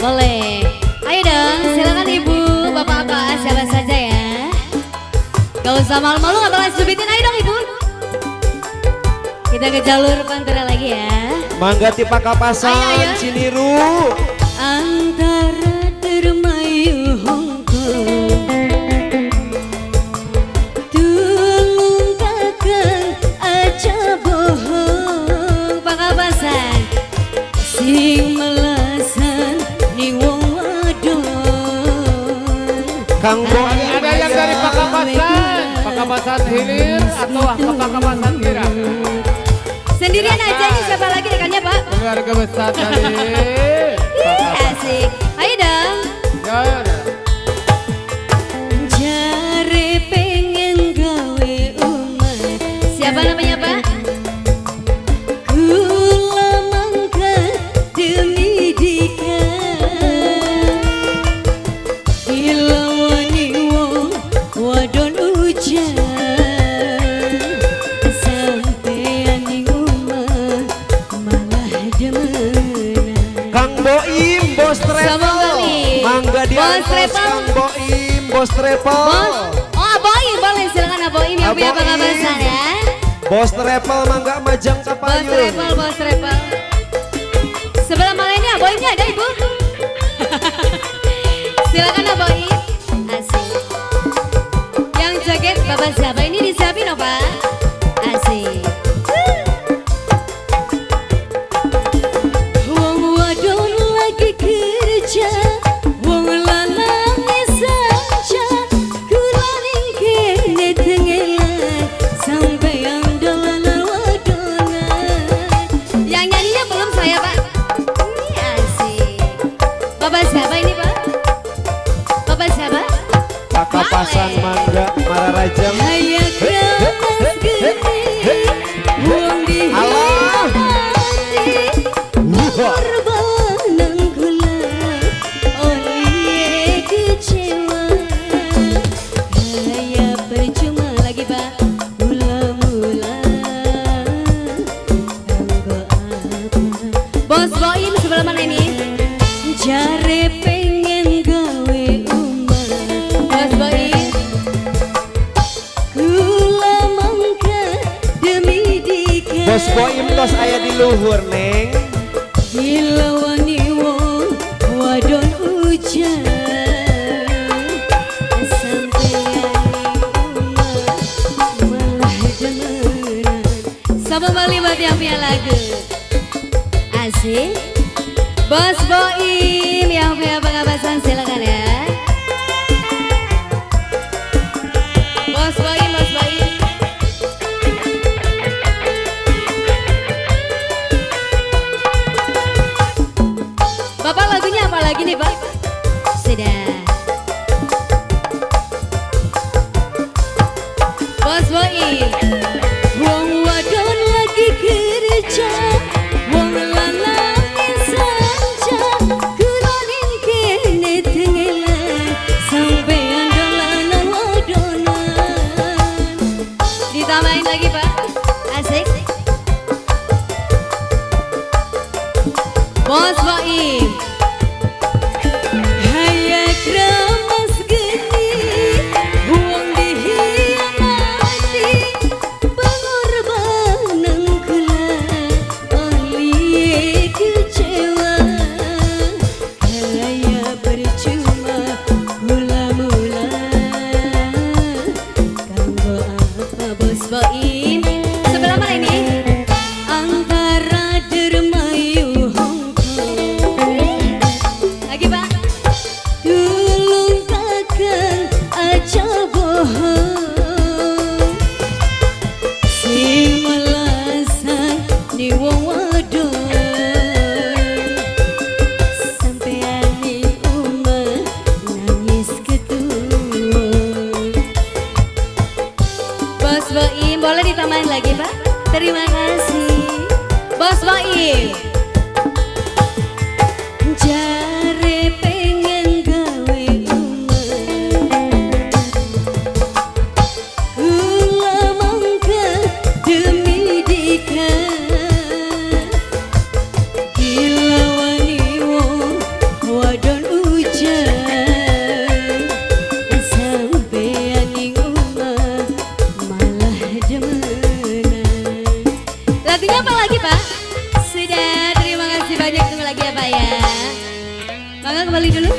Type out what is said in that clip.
Boleh. Ayo dong, silakan ibu, bapak-bapak, siapa saja ya. Gak usah malu-malu, gak bakalan subitin, ayo dong ibu. Kita ke jalur pantura lagi ya. Mangga tipa kapasan, Ciniru. Antara termayu Hongkong, tulung kakak aja bohong. Pak Kapasan, sing melasan ni wong wadon. Kang Bo, Ada yang dari Pak Kapasan Hilir atau Pak Kapasan Kira? Sendirian aja ini, siapa lagi rekannya Pak? Keluarga besar dari Asik. Ayo dong. Ya. Jare pengen gawe umat. Siapa namanya Pak? Kula mangka demi dika, dilawani wong wadon hujan. Sampean ning omah malah demenan. Kang Boim, Bos Sama Travel. kali. Mangga Bos diangkos Travel. Kang Boim, Bos Travel. Bos, oh Aboim boleh silakan Aboim yang punya Pak Kapasan ya. Bos Travel Mangga Majang Bos Kapayun. travel, bos travel. Sebelah mana ini Aboimnya ada ibu? Silakan Aboim. Asik. Yang joget bapak siapa ini disiapin oh Pak? Asik. Wong wadon lagi kerja, wong lanang saja, kula ning kene tengelan sampeyan dolanan wadonan. Yang nyanyinya belum saya Pak. Ini asik. Bapak siapa ini Pak? Bapak siapa? Pak Kapasan Mangga Mararajang. Hayat ramas gede, wong dihormati, korbanan kula oleh kecewa. Kayak percuma lagi Pak, mula-mula kanggo apa? Bos Boim sebelah mana ini? Jare pengen gawe umat. Bos Boim, kula mangka demi dika, Bos Boim tos aya di luhur neng. dilawani wong wadon hujan. Sampeyan ning omah malah demenan. Sama Bali buat yang punya lagu. Asik. Bos Boim yang punya Pak Kapasan silakan ya. Bos Boim, Bos Boim. Bapak lagunya apa lagi nih Pak? Sudah. Bos Boim. Wong wadon lagi kerja, wong lanang saja, kula ning kene tengelan sampeyan dolanan wadonan. Ditambahin lagi Pak. Asik. Bos Boim. Hayat ramas geni, wong dihianati, Bapak lagi Pak. Sudah, terima kasih banyak. Tunggu lagi ya Pak ya. Mangga kembali dulu.